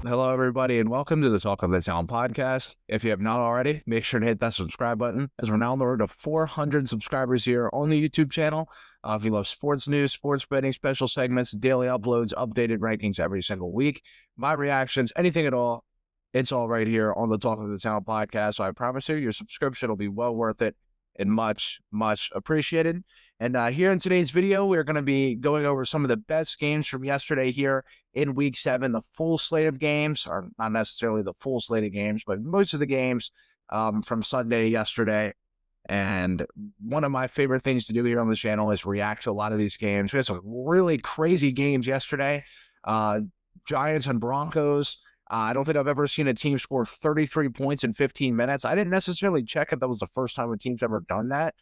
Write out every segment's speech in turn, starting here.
Hello, everybody, and welcome to the Talk of the Town podcast. If you have not already, make sure to hit that subscribe button, as we're now on the road to 400 subscribers here on the YouTube channel. If you love sports news, sports betting, special segments, daily uploads, updated rankings every single week, my reactions, anything at all, it's all right here on the Talk of the Town podcast. So I promise you, your subscription will be well worth it and much, much appreciated. And here in today's video, we're going to be going over some of the best games from yesterday here in week 7, the full slate of games, or not necessarily the full slate of games, but most of the games from Sunday yesterday. And one of my favorite things to do here on the channel is react to a lot of these games. We had some really crazy games yesterday. Giants and Broncos. I don't think I've ever seen a team score 33 points in 15 minutes. I didn't necessarily check if that was the first time a team's ever done that.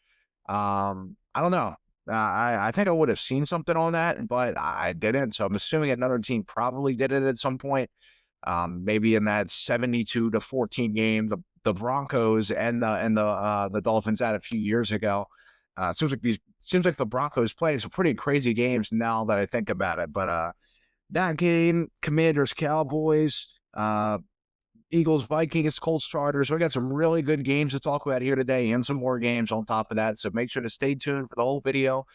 I don't know. I think I would have seen something on that, but I didn't. So I'm assuming another team probably did it at some point. Maybe in that 72-14 game, the Broncos and the Dolphins had a few years ago. Seems like the Broncos playing some pretty crazy games now that I think about it. But that game, Commanders, Cowboys, Eagles, Vikings, Colts, Chargers. We got some really good games to talk about here today and some more games on top of that. So make sure to stay tuned for the whole video.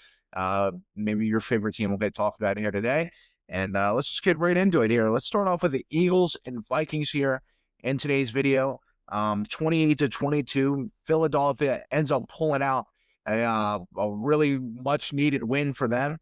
Maybe your favorite team will get talked about here today. And let's just get right into it here. Let's start off with the Eagles and Vikings here in today's video. 28-22, Philadelphia ends up pulling out a really much needed win for them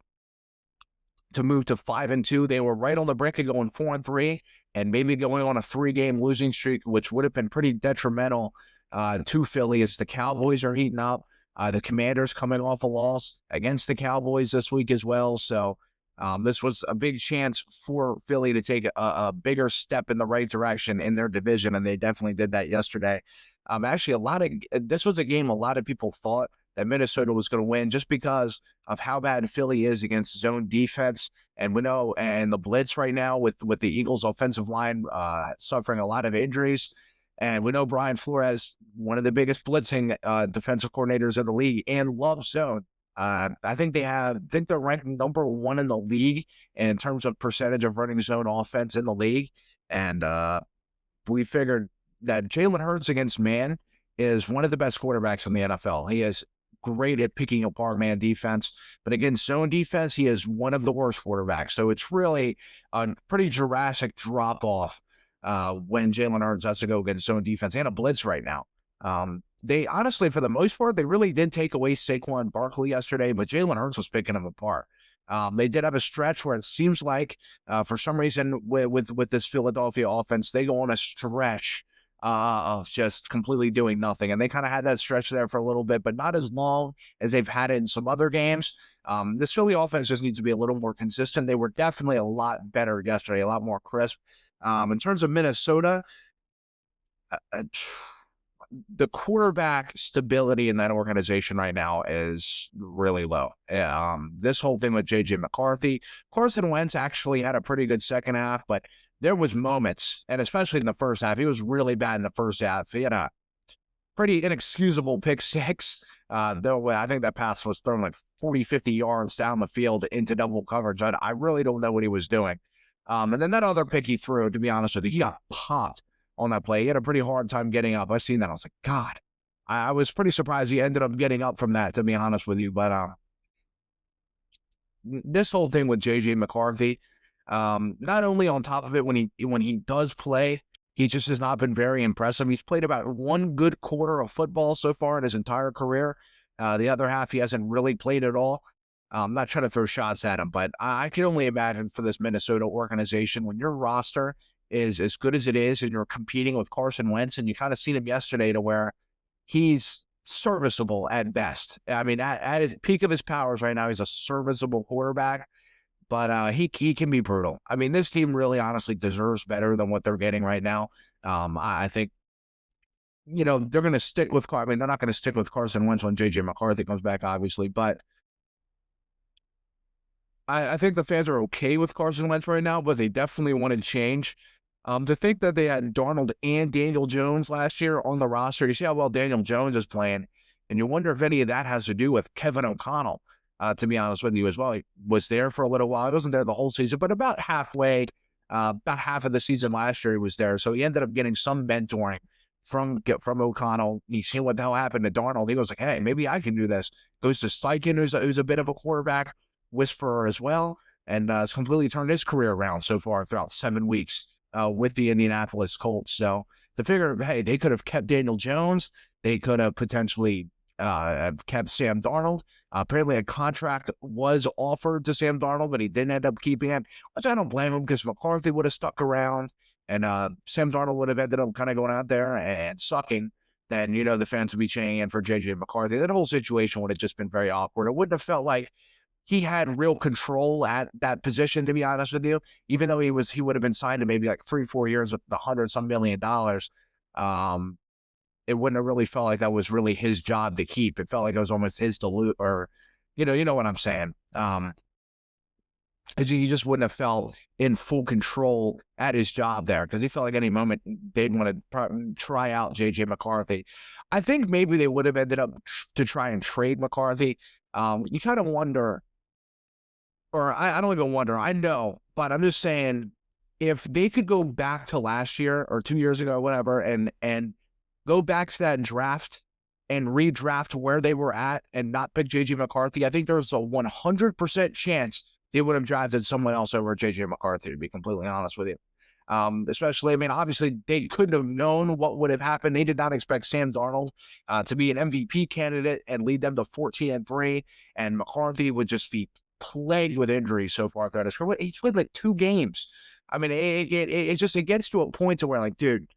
to move to 5-2. They were right on the brink of going 4-3 and maybe going on a 3-game losing streak, which would have been pretty detrimental to Philly as the Cowboys are heating up. The Commanders coming off a loss against the Cowboys this week as well. So this was a big chance for Philly to take a bigger step in the right direction in their division, and they definitely did that yesterday. Actually, this was a game a lot of people thought that Minnesota was going to win just because of how bad Philly is against zone defense. And we know, and the blitz right now with the Eagles offensive line suffering a lot of injuries. And we know Brian Flores, one of the biggest blitzing defensive coordinators in the league, and loves zone. I think they're ranked number 1 in the league in terms of percentage of running zone offense in the league. And we figured that Jalen Hurts against man is one of the best quarterbacks in the NFL. He is great at picking apart man defense, but against zone defense, he is one of the worst quarterbacks. So it's really a pretty drastic drop off when Jalen Hurts has to go against zone defense and a blitz right now. They honestly, for the most part, they really did take away Saquon Barkley yesterday, but Jalen Hurts was picking them apart. They did have a stretch where it seems like for some reason with this Philadelphia offense, they go on a stretch of just completely doing nothing. And they kind of had that stretch there for a little bit, but not as long as they've had it in some other games. This Philly offense just needs to be a little more consistent. They were definitely a lot better yesterday, a lot more crisp. In terms of Minnesota, the quarterback stability in that organization right now is really low. This whole thing with J.J. McCarthy, Carson Wentz actually had a pretty good second half, but there was moments, and especially in the first half, he was really bad in the first half. He had a pretty inexcusable pick six. Though I think that pass was thrown like 40, 50 yards down the field into double coverage. I really don't know what he was doing. And then that other pick he threw, to be honest with you, he got popped on that play. He had a pretty hard time getting up. I seen that. I was like, God, I was pretty surprised he ended up getting up from that, to be honest with you. But this whole thing with J.J. McCarthy, not only on top of it, when he does play, he just has not been very impressive. He's played about one good quarter of football so far in his entire career. The other half, he hasn't really played at all. I'm not trying to throw shots at him, but I can only imagine for this Minnesota organization, when your roster is as good as it is and you're competing with Carson Wentz, and you kind of seen him yesterday to where he's serviceable at best. I mean, at his peak of his powers right now, he's a serviceable quarterback. But he can be brutal. I mean, this team really honestly deserves better than what they're getting right now. I think, they're going to stick with they're not going to stick with Carson Wentz when J.J. McCarthy comes back, obviously. But I think the fans are okay with Carson Wentz right now, but they definitely want to change. To think that they had Darnold and Daniel Jones last year on the roster, you see how well Daniel Jones is playing, and you wonder if any of that has to do with Kevin O'Connell. To be honest with you as well, he was there for a little while. He wasn't there the whole season, but about halfway About half of the season last year he was there, so he ended up getting some mentoring from O'Connell. He's seen what the hell happened to Darnold. He goes like, hey, maybe I can do this. Goes to Steichen, who's a bit of a quarterback whisperer as well, and has completely turned his career around so far throughout 7 weeks with the Indianapolis Colts. So to figure, hey, they could have kept Daniel Jones. They could have potentially have kept Sam Darnold. Apparently a contract was offered to Sam Darnold, but he didn't end up keeping it, which I don't blame him because McCarthy would have stuck around and Sam Darnold would have ended up kind of going out there and sucking. Then, the fans would be cheering in for J.J. McCarthy. That whole situation would have just been very awkward. It wouldn't have felt like he had real control at that position, to be honest with you, even though he would have been signed to maybe like 3-4 years with $100-some million. It wouldn't have really felt like that was really his job to keep. It felt like it was almost his to lose, or, you know what I'm saying. He just wouldn't have felt in full control at his job there because he felt like any moment they'd want to try out J.J. McCarthy. I think maybe they would have ended up to try and trade McCarthy. You kind of wonder, or I don't even wonder, I know, but I'm just saying if they could go back to last year or 2 years ago, whatever, and go back to that draft and redraft where they were at and not pick J.J. McCarthy, I think there's a 100% chance they would have drafted someone else over J.J. McCarthy, to be completely honest with you. Especially, obviously, they couldn't have known what would have happened. They did not expect Sam Darnold to be an MVP candidate and lead them to 14-3, and McCarthy would just be plagued with injuries so far throughout his career. He's played like 2 games. It gets to a point to where, like, dude,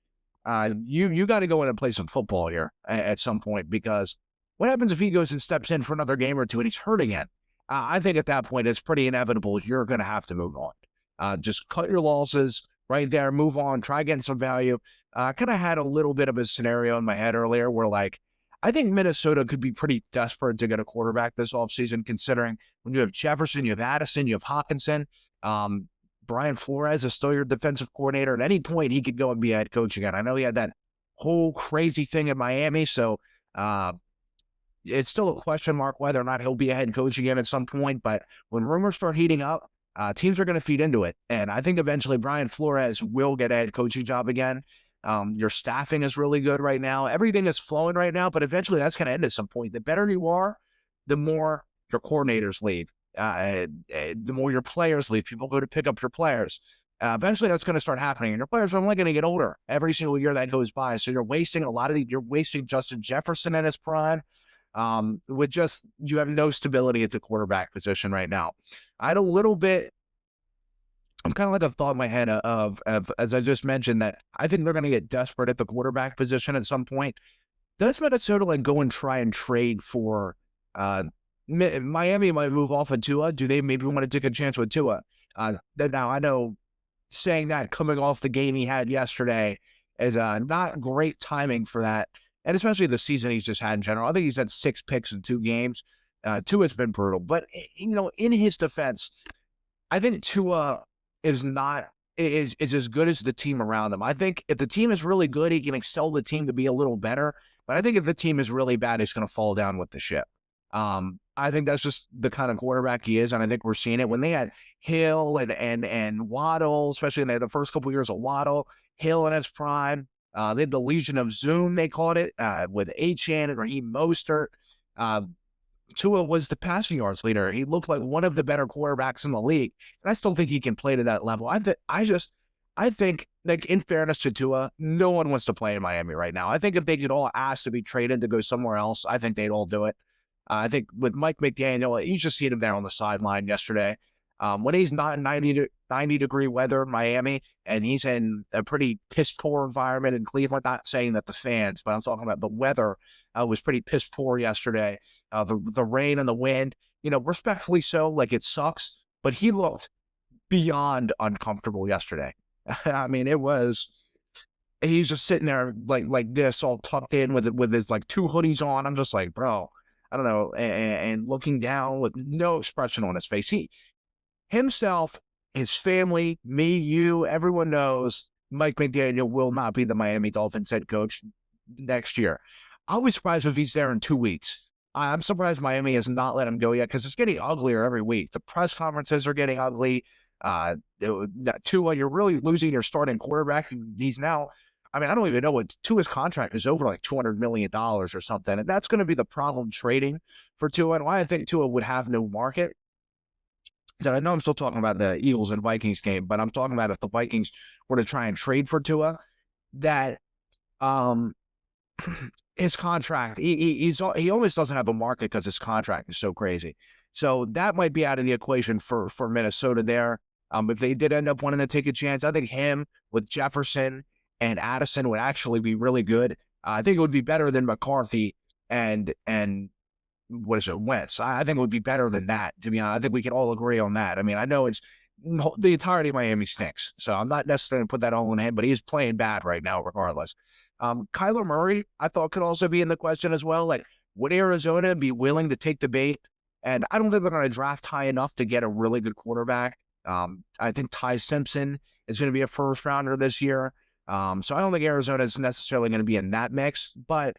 you got to go in and play some football here at some point, because what happens if he goes and steps in for another game or two and he's hurt again? I think at that point it's pretty inevitable you're going to have to move on. Just cut your losses right there, move on, try getting some value. I kind of had a little bit of a scenario in my head earlier where, like, I think Minnesota could be pretty desperate to get a quarterback this offseason, considering when you have Jefferson, you have Addison, you have Hawkinson. Brian Flores is still your defensive coordinator. At any point, he could go and be a head coach again. I know he had that whole crazy thing in Miami, so it's still a question mark whether or not he'll be a head coach again at some point. But when rumors start heating up, teams are going to feed into it. And I think eventually Brian Flores will get a head coaching job again. Your staffing is really good right now. Everything is flowing right now, but eventually that's going to end at some point. The better you are, the more your coordinators leave. The more your players leave, people go to pick up your players. Eventually that's going to start happening, and your players are only going to get older every single year that goes by. So you're wasting you're wasting Justin Jefferson in his prime. You have no stability at the quarterback position right now. I had a little bit, I'm kind of like a thought in my head of as I just mentioned, that I think they're going to get desperate at the quarterback position at some point. Does Minnesota go and try and trade for, Miami might move off of Tua. Do they maybe want to take a chance with Tua? Now, I know saying that coming off the game he had yesterday is not great timing for that, and especially the season he's just had in general. I think he's had 6 picks in 2 games. Tua's been brutal. But, in his defense, I think Tua is as good as the team around him. I think if the team is really good, he can excel the team to be a little better. But I think if the team is really bad, he's going to fall down with the ship. I think that's just the kind of quarterback he is, and I think we're seeing it. When they had Hill and Waddle, especially in the first couple of years of Waddle, Hill in his prime, they had the Legion of Zoom, they called it, with Achane and Raheem Mostert. Tua was the passing yards leader. He looked like one of the better quarterbacks in the league, and I still think he can play to that level. I think, like, in fairness to Tua, no one wants to play in Miami right now. I think if they could all ask to be traded to go somewhere else, I think they'd all do it. I think with Mike McDaniel, you just seen him there on the sideline yesterday. When he's not in 90-degree weather in Miami and he's in a pretty piss-poor environment in Cleveland, not saying that the fans, but I'm talking about the weather was pretty piss-poor yesterday. The rain and the wind, respectfully so, like, it sucks, but he looked beyond uncomfortable yesterday. He's just sitting there like this, all tucked in with his like 2 hoodies on. I'm just like, bro, I don't know, and looking down with no expression on his face. He himself, his family, me, you, everyone knows Mike McDaniel will not be the Miami Dolphins head coach next year. I'll be surprised if he's there in 2 weeks. I'm surprised Miami has not let him go yet, because it's getting uglier every week. The press conferences are getting ugly. Tua, you're really losing your starting quarterback. He's now, I mean, I don't even know what Tua's contract is over like $200 million or something. And that's going to be the problem trading for Tua, and why I think Tua would have no market. So I know I'm still talking about the Eagles and Vikings game, but I'm talking about if the Vikings were to try and trade for Tua, that um, his contract, he almost doesn't have a market because his contract is so crazy. So that might be out of the equation for Minnesota there. If they did end up wanting to take a chance, I think him with Jefferson and Addison would actually be really good. I think it would be better than McCarthy and what is it, Wentz. I think it would be better than that, to be honest. I think we can all agree on that. I mean, I know it's the entirety of Miami stinks, so I'm not necessarily going to put that all in him, but he's playing bad right now regardless. Kyler Murray, I thought, could also be in the question as well. Like, would Arizona be willing to take the bait? And I don't think they're going to draft high enough to get a really good quarterback. I think Ty Simpson is going to be a first rounder this year. So I don't think Arizona is necessarily going to be in that mix, but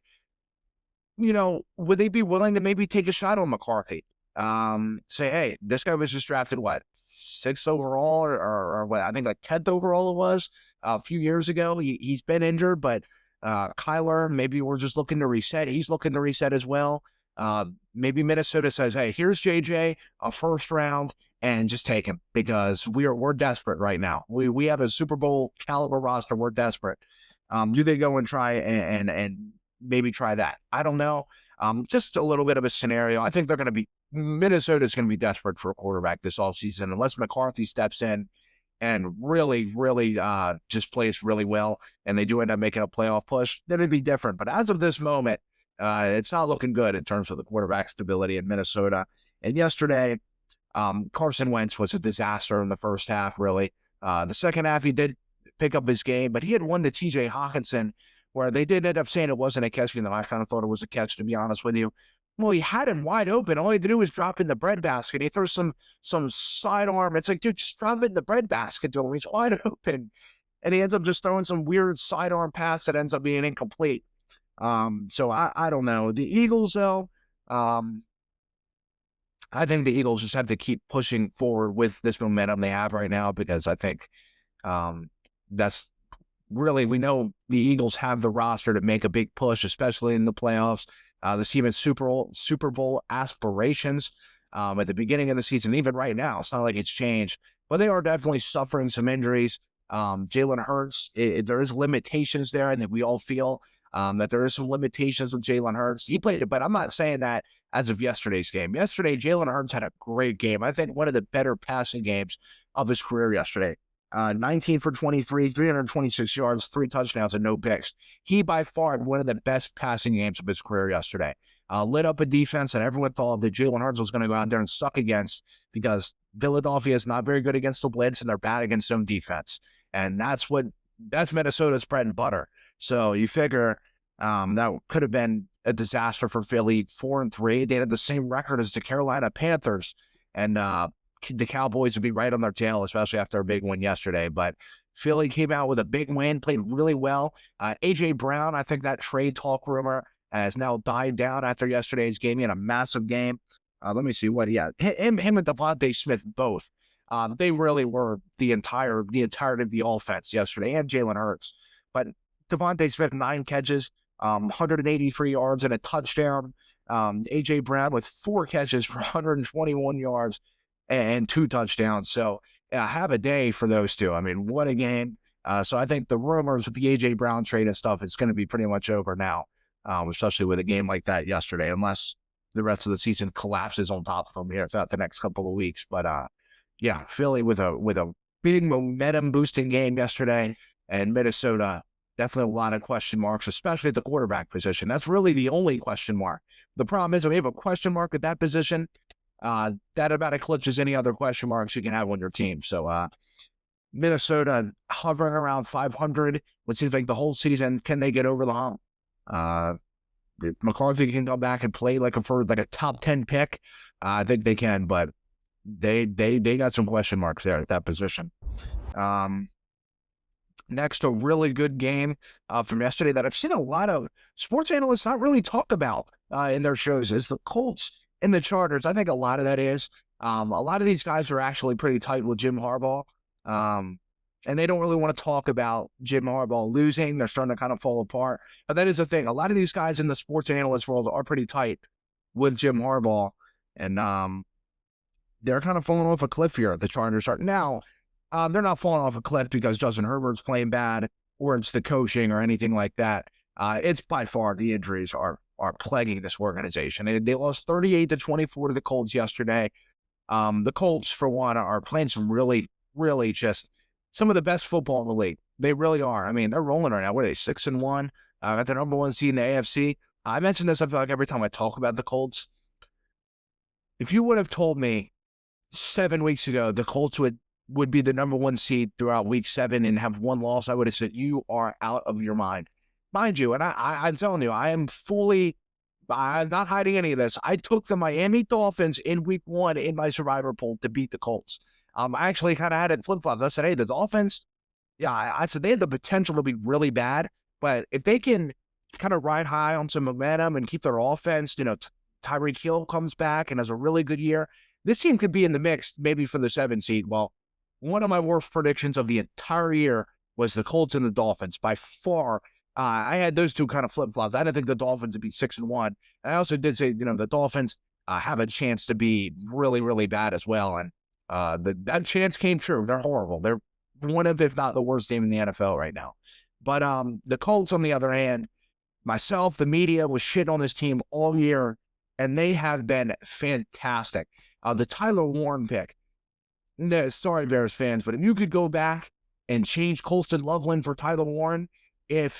would they be willing to maybe take a shot on McCarthy? Say, hey, this guy was just drafted, what, 6th overall or what? I think like 10th overall it was a few years ago. He's been injured, but Kyler, maybe we're just looking to reset. He's looking to reset as well. Maybe Minnesota says, hey, here's JJ, a first round, and just take him because we're desperate right now. We have a Super Bowl caliber roster. We're desperate. Do they go and try and maybe try that? I don't know. Just a little bit of a scenario. I think Minnesota's going to be desperate for a quarterback this offseason unless McCarthy steps in and really, really just plays really well and they do end up making a playoff push. Then it'd be different. But as of this moment, it's not looking good in terms of the quarterback stability in Minnesota. And yesterday, Carson Wentz was a disaster in the first half, really. The second half, he did pick up his game, but he had one to TJ Hawkinson where they did end up saying it wasn't a catch, and I kind of thought it was a catch, to be honest with you. Well, he had him wide open. All he had to do was drop in the breadbasket. He throws some sidearm. It's like, dude, just drop it in the breadbasket to him. He's wide open. And he ends up just throwing some weird sidearm pass that ends up being incomplete. So I don't know. The Eagles, though, I think the Eagles just have to keep pushing forward with this momentum they have right now because I think that's really, we know the Eagles have the roster to make a big push, especially in the playoffs. The team has Super Bowl aspirations at the beginning of the season, even right now. It's not like it's changed, but they are definitely suffering some injuries. Jalen Hurts, there is limitations there. I think we all feel that there is some limitations with Jalen Hurts. He played it, but I'm not saying that as of yesterday's game. Yesterday, Jalen Hurts had a great game. I think one of the better passing games of his career yesterday. 19 for 23, 326 yards, 3 touchdowns, and no picks. He, by far, had one of the best passing games of his career yesterday. Lit up a defense that everyone thought that Jalen Hurts was going to go out there and suck against because Philadelphia is not very good against the blitz and they're bad against zone defense. And that's Minnesota's bread and butter. So you figure that could have been a disaster for Philly. 4-3. They had the same record as the Carolina Panthers. And the Cowboys would be right on their tail, especially after a big win yesterday. But Philly came out with a big win, played really well. A.J. Brown, I think that trade talk rumor has now died down after yesterday's game. He had a massive game. Let me see what he had. Him and Devontae Smith both. They really were the entirety of the offense yesterday, and Jalen Hurts. But Devontae Smith, 9 catches, 183 yards and a touchdown. A.J. Brown with 4 catches for 121 yards and 2 touchdowns. So have a day for those two. I mean, what a game. So I think the rumors with the A.J. Brown trade and stuff, it's going to be pretty much over now, especially with a game like that yesterday, unless the rest of the season collapses on top of them here throughout the next couple of weeks. But yeah, Philly with a big momentum boosting game yesterday, and Minnesota, definitely a lot of question marks, especially at the quarterback position. That's really the only question mark. The problem is when we have a question mark at that position, that about eclipses any other question marks you can have on your team. So Minnesota hovering around 500, what seems like the whole season. Can they get over the hump? If McCarthy can come back and play like a top 10 pick, I think they can, but they got some question marks there at that position. Next, a really good game from yesterday that I've seen a lot of sports analysts not really talk about in their shows is the Colts and the Chargers. I think a lot of that is A lot of these guys are actually pretty tight with Jim Harbaugh. And they don't really want to talk about Jim Harbaugh losing. They're starting to kind of fall apart. But that is the thing. A lot of these guys in the sports analyst world are pretty tight with Jim Harbaugh. And they're kind of falling off a cliff here. The Chargers are now. They're not falling off a cliff because Justin Herbert's playing bad or it's the coaching or anything like that. It's by far the injuries are plaguing this organization. They lost 38-24 to the Colts yesterday. The Colts, for one, are playing some really, really just some of the best football in the league. They really are. I mean, they're rolling right now. What are they, 6-1? Got the number 1 seed in the AFC. I mention this, I feel like, every time I talk about the Colts. If you would have told me 7 weeks ago the Colts would be the number 1 seed throughout week 7 and have 1 loss, I would have said, you are out of your mind. Mind you, and I'm telling you, I'm not hiding any of this. I took the Miami Dolphins in week 1 in my survivor pool to beat the Colts. I actually kind of had it flip-flopped. I said, hey, the Dolphins, yeah, I said they had the potential to be really bad, but if they can kind of ride high on some momentum and keep their offense, Tyreek Hill comes back and has a really good year, this team could be in the mix maybe for the 7 seed. Well, one of my worst predictions of the entire year was the Colts and the Dolphins. By far, I had those two kind of flip-flops. I didn't think the Dolphins would be 6-1. And I also did say, the Dolphins have a chance to be really, really bad as well. And that chance came true. They're horrible. They're one of, if not the worst team in the NFL right now. But the Colts, on the other hand, myself, the media was shitting on this team all year, and they have been fantastic. The Tyler Warren pick. No, sorry, Bears fans, but if you could go back and change Colston Loveland for Tyler Warren, and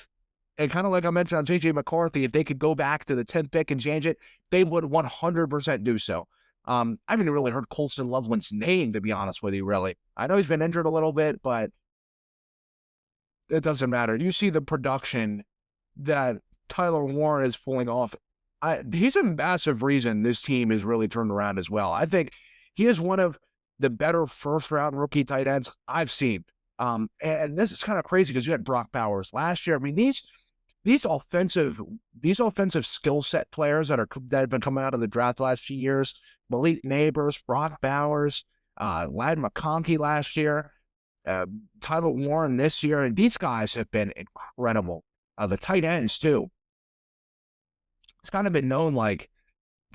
kind of like I mentioned on J.J. McCarthy, if they could go back to the 10th pick and change it, they would 100% do so. I haven't really heard Colston Loveland's name, to be honest with you, really. I know he's been injured a little bit, but it doesn't matter. You see the production that Tyler Warren is pulling off. He's a massive reason this team is really turned around as well. I think he is one of the better first-round rookie tight ends I've seen. And this is kind of crazy because you had Brock Bowers last year. I mean, these offensive skill set players that have been coming out of the draft the last few years, Malik Neighbors, Brock Bowers, Ladd McConkey last year, Tyler Warren this year, and these guys have been incredible. The tight ends too. It's kind of been known like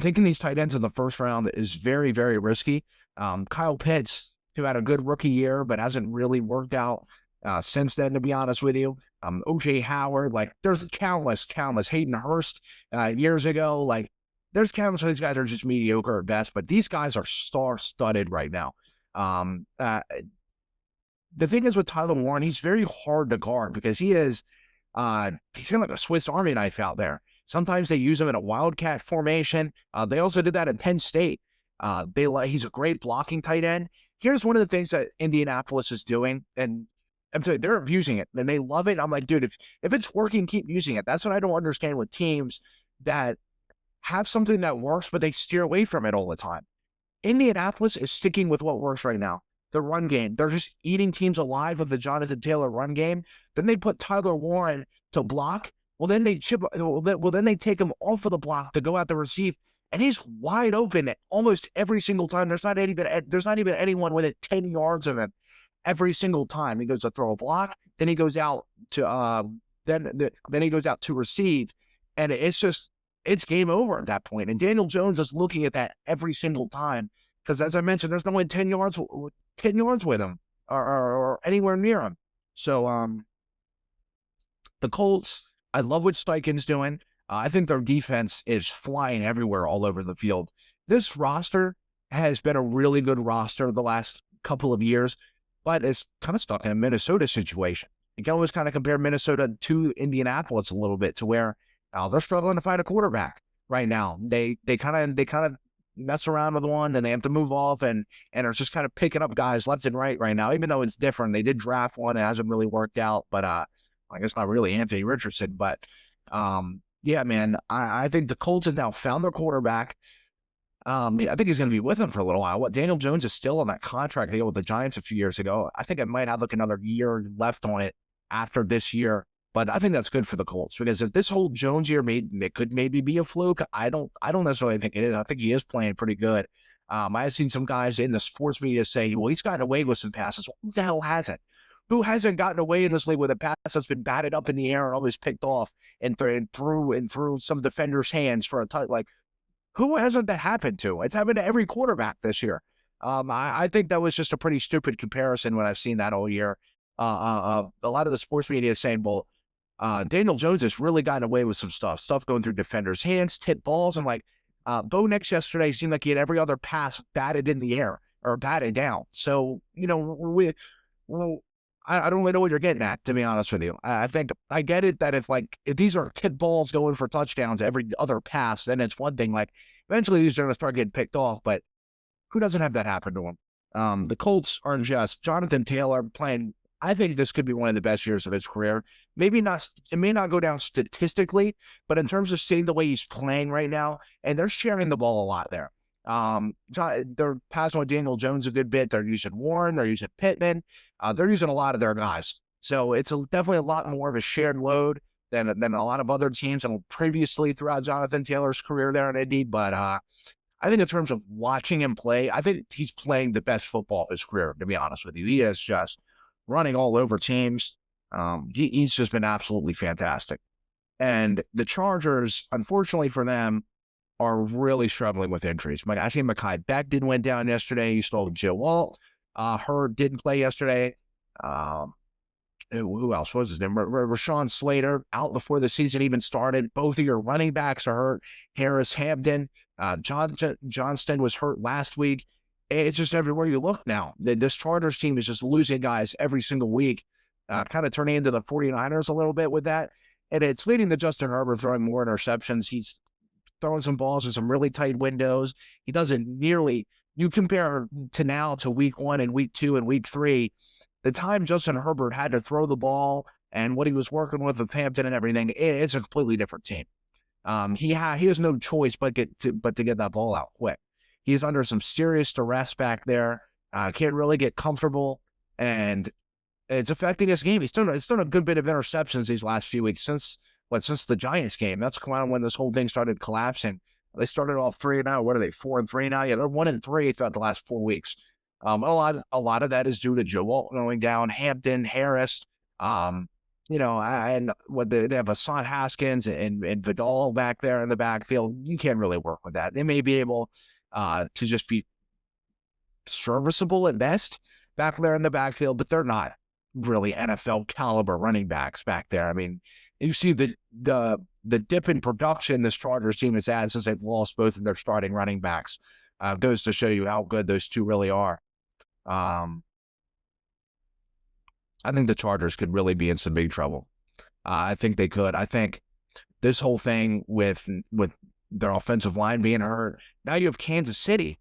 taking these tight ends in the first round is very, very risky. Kyle Pitts, who had a good rookie year but hasn't really worked out since then, to be honest with you. O.J. Howard, there's countless. Hayden Hurst years ago, there's countless of these guys are just mediocre at best, but these guys are star-studded right now. The thing is with Tyler Warren, he's very hard to guard because he's kind of like a Swiss Army knife out there. Sometimes they use him in a wildcat formation. They also did that at Penn State. He's a great blocking tight end. Here's one of the things that Indianapolis is doing, and I'm telling you, they're abusing it, and they love it. I'm like, dude, if it's working, keep using it. That's what I don't understand with teams that have something that works, but they steer away from it all the time. Indianapolis is sticking with what works right now. The run game. They're just eating teams alive with the Jonathan Taylor run game. Then they put Tyler Warren to block. Well, then they take him off of the block to go out to receive, and he's wide open almost every single time. There's not even anyone within 10 yards of him every single time. He goes to throw a block, then he goes out to then he goes out to receive, and it's game over at that point. And Daniel Jones is looking at that every single time because, as I mentioned, there's no one 10 yards with him or anywhere near him. So the Colts, I love what Steichen's doing. I think their defense is flying everywhere all over the field. This roster has been a really good roster the last couple of years, but it's kind of stuck in a Minnesota situation. You can always kind of compare Minnesota to Indianapolis a little bit to where they're struggling to find a quarterback right now. They kind of mess around with one, and they have to move off and are just kind of picking up guys left and right now, even though it's different. They did draft one. It hasn't really worked out, but I guess not really Anthony Richardson. But yeah, man, I think the Colts have now found their quarterback. I think he's going to be with them for a little while. Daniel Jones is still on that contract deal with the Giants a few years ago. I think it might have another year left on it after this year. But I think that's good for the Colts because if this whole Jones year it could maybe be a fluke. I don't necessarily think it is. I think he is playing pretty good. I've seen some guys in the sports media say, well, he's gotten away with some passes. Who the hell hasn't? Who hasn't gotten away in this league with a pass that's been batted up in the air and always picked off and through some defender's hands for a touch? Like, who hasn't that happened to? It's happened to every quarterback this year. I think that was just a pretty stupid comparison when I've seen that all year. A lot of the sports media is saying, well, Daniel Jones has really gotten away with some stuff going through defenders' hands, tip balls. And like, Bo Nix yesterday seemed like he had every other pass batted in the air or batted down. So, I don't really know what you're getting at, to be honest with you. I think I get it that if these are tip balls going for touchdowns every other pass, then it's one thing. Like, eventually these are going to start getting picked off, but who doesn't have that happen to him? The Colts are just Jonathan Taylor playing. I think this could be one of the best years of his career. Maybe not. It may not go down statistically, but in terms of seeing the way he's playing right now, and they're sharing the ball a lot there. They're passing with Daniel Jones a good bit. They're using Warren. They're using Pittman. They're using a lot of their guys. So it's definitely a lot more of a shared load than a lot of other teams and previously throughout Jonathan Taylor's career there in Indy. But I think in terms of watching him play, I think he's playing the best football of his career, to be honest with you. He is just running all over teams. He's just been absolutely fantastic. And the Chargers, unfortunately for them, are really struggling with injuries. I think Mekhi Becton went down yesterday. You still have Joe Alt. Hurd didn't play yesterday. Who else? What was his name? Rashawn Slater out before the season even started. Both of your running backs are hurt. Harris, Hampton, Johnston was hurt last week. It's just everywhere you look now. This Chargers team is just losing guys every single week, kind of turning into the 49ers a little bit with that. And it's leading to Justin Herbert throwing more interceptions. He's throwing some balls in some really tight windows. He doesn't nearly, you compare to now to week 1 and week 2 and week 3, the time Justin Herbert had to throw the ball and what he was working with Hampton and everything, it's a completely different team. He has no choice but to get that ball out quick. He's under some serious duress back there. Can't really get comfortable, and it's affecting his game. He's done a good bit of interceptions these last few weeks since the Giants game. That's kind of when this whole thing started collapsing. They started off 3-0. What are they, 4-3 now? Yeah, they're 1-3 throughout the last 4 weeks. A lot of that is due to Joe Alt going down, Hampton, Harris, and they have Hassan Haskins and Vidal back there in the backfield. You can't really work with that. They may be able to just be serviceable at best back there in the backfield, but they're not really NFL caliber running backs back there. I mean, you see the dip in production this Chargers team has had since they've lost both of their starting running backs. Goes to show you how good those two really are. I think the Chargers could really be in some big trouble. I think they could. I think this whole thing with their offensive line being hurt. Now you have Kansas City.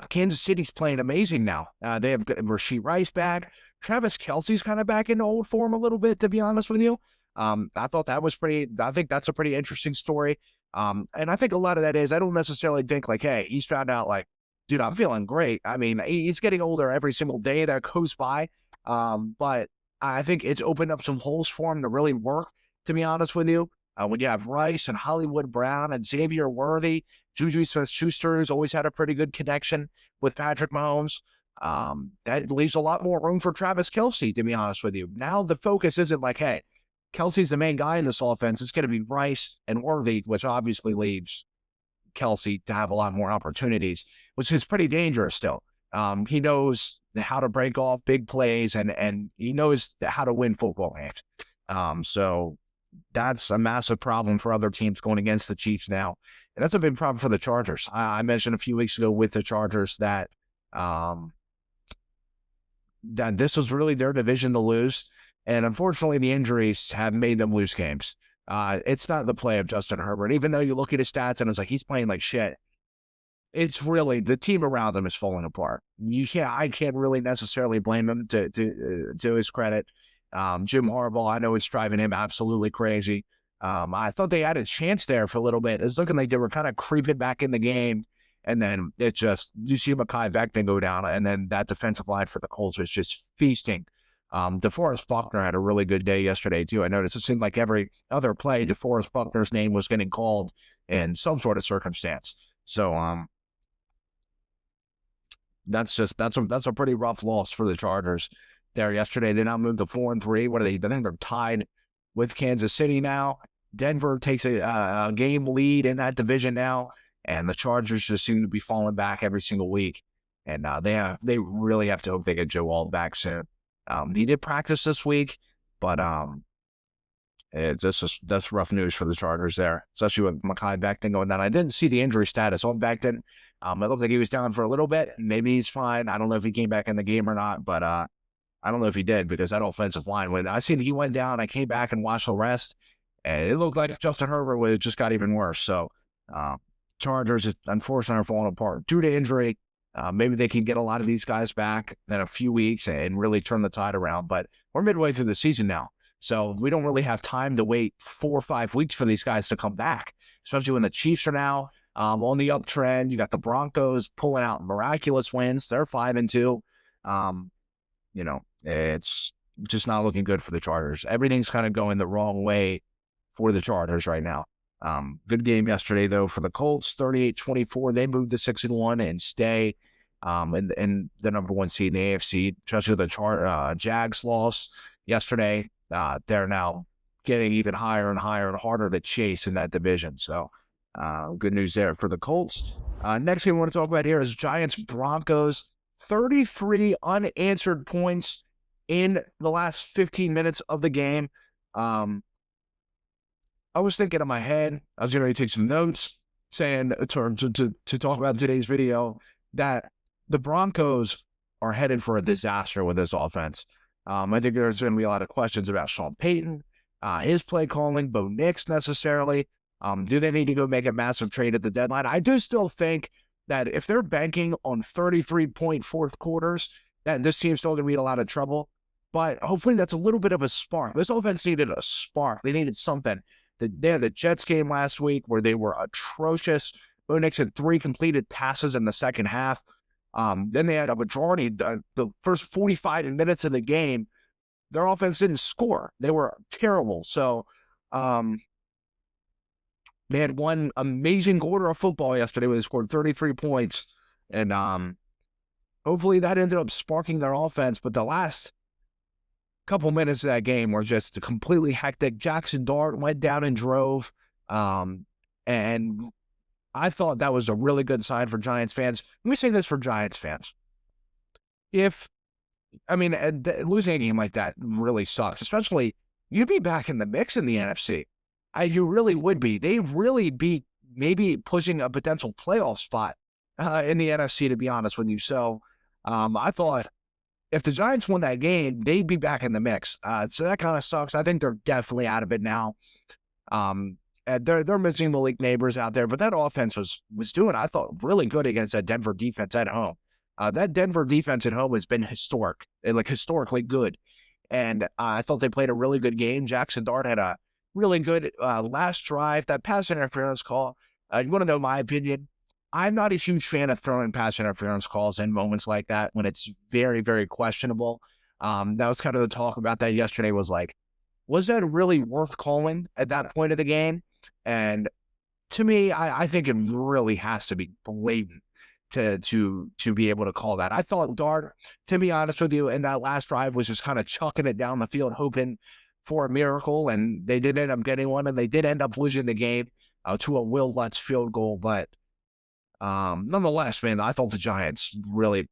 Kansas City's playing amazing now. They have Rashee Rice back. Travis Kelce's kind of back into old form a little bit, to be honest with you. I thought that was I think that's a pretty interesting story. And I think a lot of that is, I don't necessarily think hey, he's found out dude, I'm feeling great. I mean, he's getting older every single day that goes by. But I think it's opened up some holes for him to really work, to be honest with you. When you have Rice and Hollywood Brown and Xavier Worthy, Juju Smith-Schuster, who's always had a pretty good connection with Patrick Mahomes, that leaves a lot more room for Travis Kelce, to be honest with you. Now the focus isn't hey, Kelce's the main guy in this offense. It's going to be Rice and Worthy, which obviously leaves Kelce to have a lot more opportunities, which is pretty dangerous still. He knows how to break off big plays and he knows how to win football games. So that's a massive problem for other teams going against the Chiefs now. And that's a big problem for the Chargers. I mentioned a few weeks ago with the Chargers that this was really their division to lose. And unfortunately, the injuries have made them lose games. It's not the play of Justin Herbert. Even though you look at his stats and it's he's playing like shit, it's really the team around him is falling apart. I can't really necessarily blame him to his credit. Jim Harbaugh, I know it's driving him absolutely crazy. I thought they had a chance there for a little bit. It's looking like they were kind of creeping back in the game. And then you see Mekhi Becton go down, and then that defensive line for the Colts was just feasting. DeForest Buckner had a really good day yesterday, too. I noticed it seemed like every other play, DeForest Buckner's name was getting called in some sort of circumstance. So, that's a pretty rough loss for the Chargers there yesterday. They now moved to 4-3. What are they? I think they're tied with Kansas City now. Denver takes a game lead in that division now, and the Chargers just seem to be falling back every single week. And they really have to hope they get Joe Alt back soon. He did practice this week, but that's rough news for the Chargers there, especially with Mekhi Becton going down. I didn't see the injury status on Becton. It looked like he was down for a little bit. Maybe he's fine. I don't know if he came back in the game or not, but I don't know if he did, because that offensive line, when I seen he went down, I came back and watched the rest, and it looked like Justin Herbert just got even worse. So Chargers, unfortunately, are falling apart due to injury. Maybe they can get a lot of these guys back in a few weeks and really turn the tide around. But we're midway through the season now, so we don't really have time to wait 4 or 5 weeks for these guys to come back, especially when the Chiefs are now on the uptrend. You got the Broncos pulling out miraculous wins. They're 5-2. It's just not looking good for the Chargers. Everything's kind of going the wrong way for the Chargers right now. Good game yesterday, though, for the Colts, 38-24. They moved to 6-1 and stay in the number 1 seed in the AFC, especially the Jags loss yesterday. They're now getting even higher and higher and harder to chase in that division. So good news there for the Colts. Next game we want to talk about here is Giants-Broncos. 33 unanswered points in the last 15 minutes of the game. I was thinking in my head, I was going to take some notes, saying to talk about today's video, that the Broncos are headed for a disaster with this offense. I think there's going to be a lot of questions about Sean Payton, his play calling, Bo Nix necessarily. Do they need to go make a massive trade at the deadline? I do still think that if they're banking on 33-point fourth quarters, that this team's still going to be in a lot of trouble. But hopefully that's a little bit of a spark. This offense needed a spark. They needed something. They had the Jets game last week where they were atrocious. Bo Nix had 3 completed passes in the second half. Then they had a majority, the first 45 minutes of the game, their offense didn't score. They were terrible. So they had one amazing quarter of football yesterday where they scored 33 points. And hopefully that ended up sparking their offense. But the last couple minutes of that game were just completely hectic. Jackson Dart went down and drove. And I thought that was a really good sign for Giants fans. Let me say this for Giants fans. Losing a game like that really sucks, especially you'd be back in the mix in the NFC. You really would be. They'd really be maybe pushing a potential playoff spot in the NFC, to be honest with you. So I thought if the Giants won that game, they'd be back in the mix. So that kind of sucks. I think they're definitely out of it now. They're missing the league neighbors out there, but that offense was doing, I thought, really good against that Denver defense at home. That Denver defense at home has been historically good. And I thought they played a really good game. Jackson Dart had a really good last drive. That pass interference call, you want to know my opinion? I'm not a huge fan of throwing pass interference calls in moments like that when it's very, very questionable. That was kind of the talk about that yesterday, was like, was that really worth calling at that point of the game? And to me, I think it really has to be blatant to be able to call that. I thought Dart, to be honest with you, in that last drive was just kind of chucking it down the field, hoping for a miracle, and they did end up getting one, and they did end up losing the game to a Will Lutz field goal. But nonetheless, man, I thought the Giants really,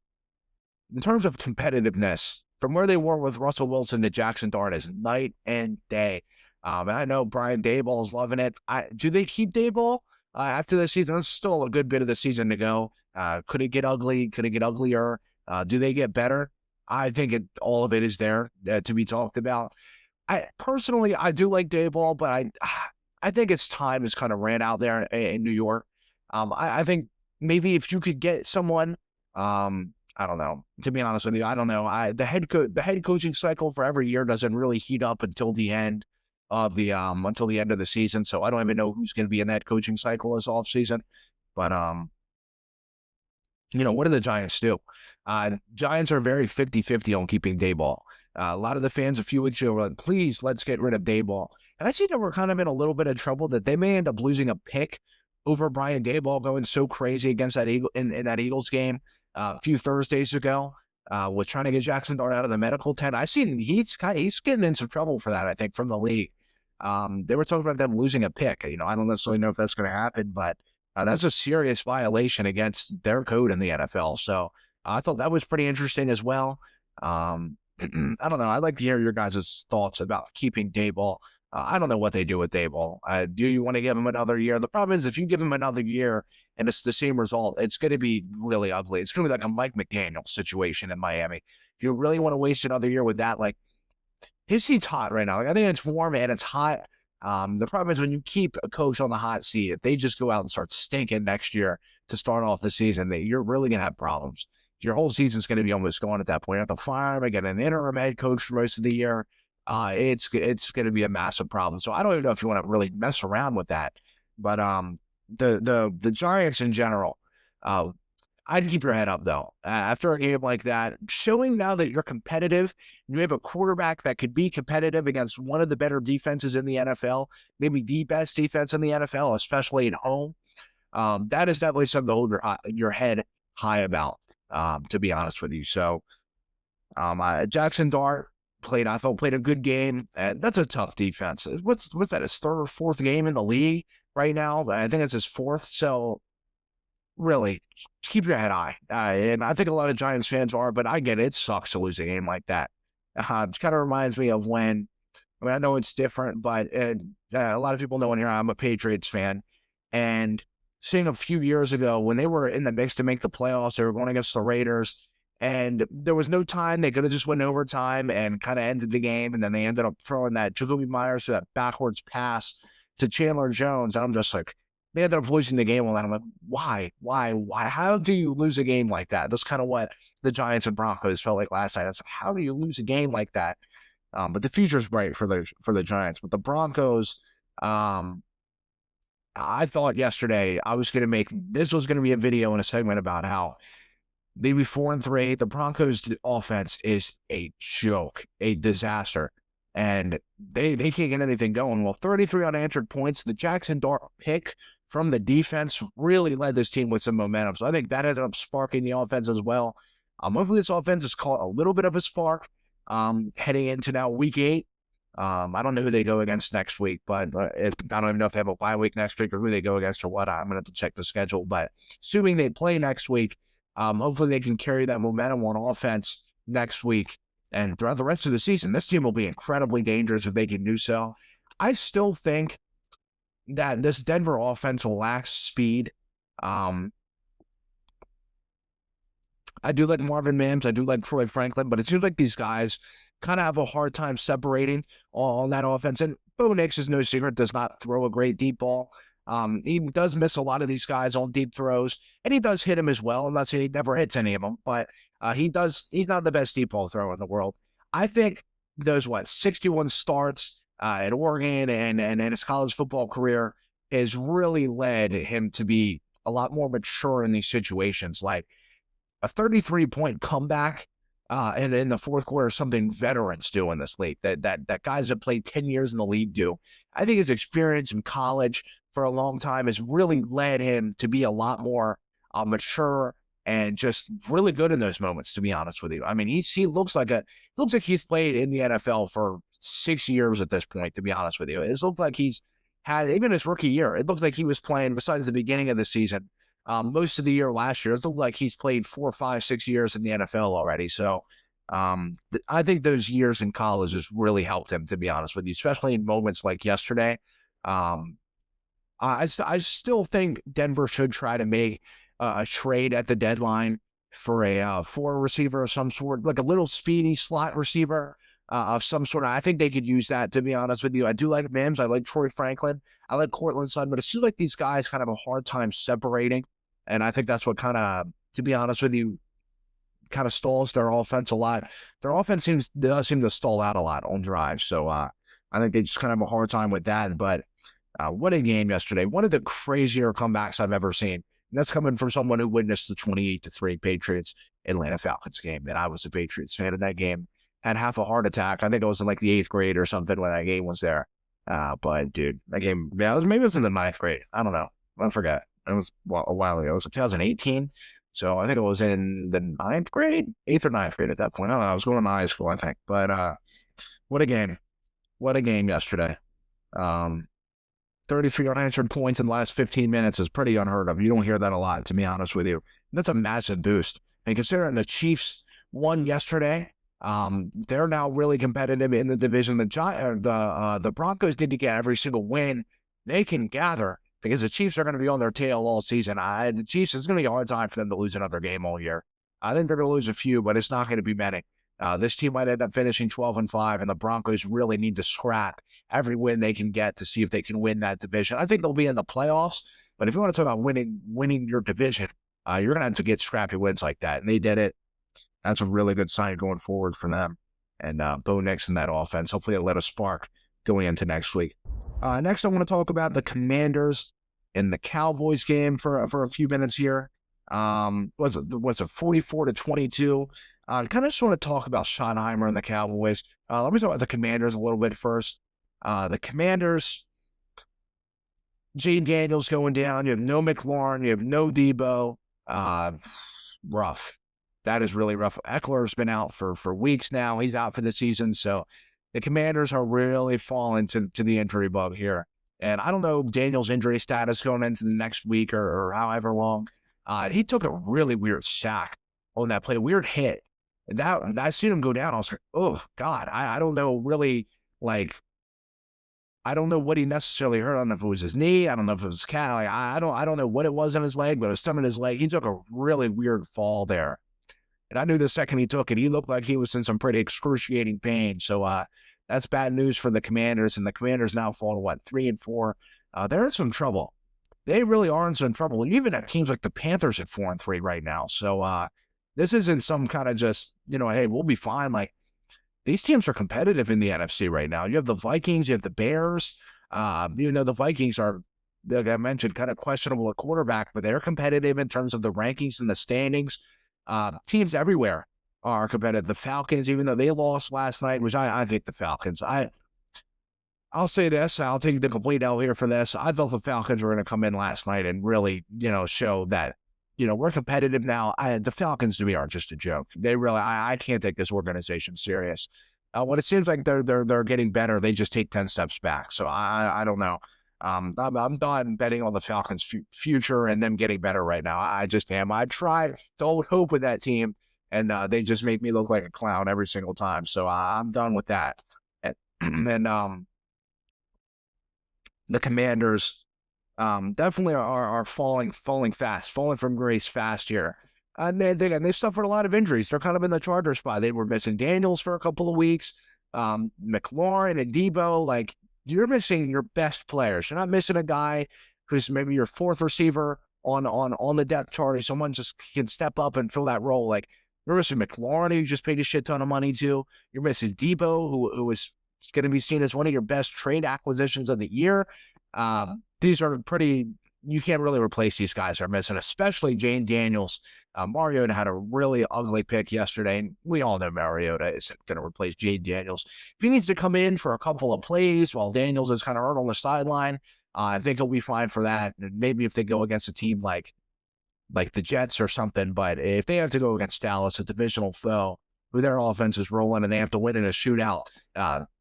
in terms of competitiveness, from where they were with Russell Wilson to Jackson Dart, is night and day. And I know Brian Daboll's loving it. Do they keep Daboll after the season? There's still a good bit of the season to go. Could it get ugly? Could it get uglier? Do they get better? I think all of it is there to be talked about. Personally, I do like Daboll, but I think its time has kind of ran out there in New York. I think maybe if you could get someone, I don't know. To be honest with you, I don't know. The head coaching cycle for every year doesn't really heat up until the end of the season. So I don't even know who's going to be in that coaching cycle this offseason. But what do the Giants do? Giants are very 50-50 on keeping Daboll. A lot of the fans a few weeks ago were like, please, let's get rid of Daboll. And I see that we're kind of in a little bit of trouble, that they may end up losing a pick over Brian Daboll going so crazy against that in that Eagles game. a few Thursdays ago with trying to get Jackson Dart out of the medical tent. I seen he's getting in some trouble for that, I think, from the league. They were talking about them losing a pick. I don't necessarily know if that's going to happen, but that's a serious violation against their code in the NFL. So I thought that was pretty interesting as well. I don't know. I'd like to hear your guys' thoughts about keeping Daboll. I don't know what they do with Daboll. Do you want to give him another year? The problem is if you give him another year and it's the same result, it's going to be really ugly. It's going to be like a Mike McDaniel situation in Miami. If you really want to waste another year with that, like, his seat's hot right now. Like, I think it's warm and it's hot. The problem is when you keep a coach on the hot seat, if they just go out and start stinking next year to start off the season, you're really going to have problems. Your whole season's going to be almost gone at that point. You have to fire him and get an interim head coach for most of the year. It's going to be a massive problem. So I don't even know if you want to really mess around with that. But the Giants in general, I'd keep your head up, though. After a game like that, showing now that you're competitive, you have a quarterback that could be competitive against one of the better defenses in the NFL, maybe the best defense in the NFL, especially at home. That is definitely something to hold your head high about, to be honest with you. So Jackson Dart played a good game. That's a tough defense. What's that, his third or fourth game in the league right now? I think it's his fourth. So really, keep your head high. And I think a lot of Giants fans are, but I get it. It sucks to lose a game like that. It kind of reminds me of when, I know it's different, but a lot of people know in here I'm a Patriots fan. And seeing a few years ago when they were in the mix to make the playoffs, they were going against the Raiders. And there was no time. They could have just went overtime and kind of ended the game. And then they ended up throwing that Jacoby Myers to that backwards pass to Chandler Jones. And I'm just like, they ended up losing the game. And I'm like, why? How do you lose a game like that? That's kind of what the Giants and Broncos felt like last night. It's like, how do you lose a game like that? But the future's bright for the Giants. But the Broncos, I thought yesterday this was going to be a video and a segment about how they'd be 4-3. The Broncos offense is a joke, a disaster. And they can't get anything going. Well, 33 unanswered points. The Jackson Dart pick from the defense really led this team with some momentum. So I think that ended up sparking the offense as well. Hopefully this offense has caught a little bit of a spark heading into now week 8. I don't know who they go against next week, but I don't even know if they have a bye week next week or who they go against or what. I'm going to have to check the schedule. But assuming they play next week, hopefully they can carry that momentum on offense next week. And throughout the rest of the season, this team will be incredibly dangerous if they can do so. I still think that this Denver offense lacks speed. I do like Marvin Mims. I do like Troy Franklin. But it seems like these guys kind of have a hard time separating on that offense. And Bo Nix is no secret, does not throw a great deep ball. He does miss a lot of these guys on deep throws, and he does hit them as well. I'm not saying he never hits any of them, but he's not the best deep ball thrower in the world. I think those 61 starts at Oregon and his college football career has really led him to be a lot more mature in these situations. Like a 33-point comeback and in the fourth quarter, something veterans do in this league that guys that played 10 years in the league do. I think his experience in college for a long time has really led him to be a lot more mature and just really good in those moments, to be honest with you. I mean, he looks like he's played in the NFL for 6 years at this point, to be honest with you. It looks like he's had, even his rookie year, it looks like he was playing, besides the beginning of the season, most of the year last year, it looked like he's played 4, 5, 6 years in the NFL already. So I think those years in college has really helped him, to be honest with you, especially in moments like yesterday. I still think Denver should try to make a trade at the deadline for a receiver of some sort, like a little speedy slot receiver of some sort. I think they could use that, to be honest with you. I do like Mims. I like Troy Franklin. I like Cortland Sutton, but it seems like these guys kind of have a hard time separating. And I think that's what kind of, to be honest with you, kind of stalls their offense a lot. Their offense does seem to stall out a lot on drives. So I think they just kind of have a hard time with that. But what a game yesterday. One of the crazier comebacks I've ever seen. And that's coming from someone who witnessed the 28-3 Patriots Atlanta Falcons game. And I was a Patriots fan in that game. Had half a heart attack. I think it was in like the 8th grade or something when that game was there. But dude, that game, maybe it was in the 9th grade. I don't know. I forget. It was a while ago. It was 2018. So I think it was in the 8th or ninth grade at that point. I don't know. I was going to high school, I think. But what a game. What a game yesterday. 33 unanswered points in the last 15 minutes is pretty unheard of. You don't hear that a lot, to be honest with you. That's a massive boost. And considering the Chiefs won yesterday, they're now really competitive in the division. The Broncos need to get every single win they can gather because the Chiefs are going to be on their tail all season. The Chiefs, it's going to be a hard time for them to lose another game all year. I think they're going to lose a few, but it's not going to be many. This team might end up finishing 12-5, and the Broncos really need to scrap every win they can get to see if they can win that division. I think they'll be in the playoffs, but if you want to talk about winning your division, you're going to have to get scrappy wins like that, and they did it. That's a really good sign going forward for them. And Bo Nix in that offense, hopefully it'll let a spark going into next week. Next, I want to talk about the Commanders in the Cowboys game for a few minutes here. Was it 44-22? Kind of just want to talk about Schottenheimer and the Cowboys. Let me talk about the Commanders a little bit first. The Commanders, Jane Daniels going down. You have no McLaurin. You have no Debo. Rough. That is really rough. Eckler's been out for weeks now. He's out for the season. So the Commanders are really falling to the injury bug here. And I don't know Daniel's injury status going into the next week or however long. He took a really weird sack on that play, a weird hit. And that I seen him go down. I was like, oh, God, I don't know really, like, I don't know what he necessarily hurt. I don't know if it was his knee. I don't know if it was his calf. Like, I don't know what it was in his leg, but it was something in his leg. He took a really weird fall there. And I knew the second he took it, he looked like he was in some pretty excruciating pain. So that's bad news for the Commanders. And the Commanders now fall to, 3-4? They're in some trouble. They really are in some trouble. And even at teams like the Panthers at 4-3 right now. So this isn't some kind of just, hey, we'll be fine. Like, these teams are competitive in the NFC right now. You have the Vikings, you have the Bears. The Vikings are, like I mentioned, kind of questionable at quarterback, but they're competitive in terms of the rankings and the standings. Teams everywhere are competitive. The Falcons, even though they lost last night, which I think the Falcons, I'll say this, I'll take the complete L here for this. I thought the Falcons were going to come in last night and really, show that, we're competitive now. The Falcons to me are just a joke. They really, I can't take this organization serious. When it seems like they're getting better, they just take 10 steps back. So I don't know. I'm done betting on the Falcons' future and them getting better right now. I just am. I try to hold hope with that team, and they just make me look like a clown every single time. So I'm done with that. And the Commanders definitely are falling fast, falling from grace fast here. And they suffered a lot of injuries. They're kind of in the Charger spot. They were missing Daniels for a couple of weeks. McLaurin and Debo, like, you're missing your best players. You're not missing a guy who's maybe your fourth receiver on the depth chart, or someone just can step up and fill that role. Like, you're missing McLaurin, who you just paid a shit ton of money to. You're missing Debo, who is going to be seen as one of your best trade acquisitions of the year. These are pretty, you can't really replace these guys are missing, especially Jane Daniels. Mariota had a really ugly pick yesterday, and we all know Mariota isn't going to replace Jane Daniels. If he needs to come in for a couple of plays while Daniels is kind of hurt on the sideline, I think he'll be fine for that. And maybe if they go against a team like the Jets or something, but if they have to go against Dallas, a divisional foe, who their offense is rolling and they have to win in a shootout,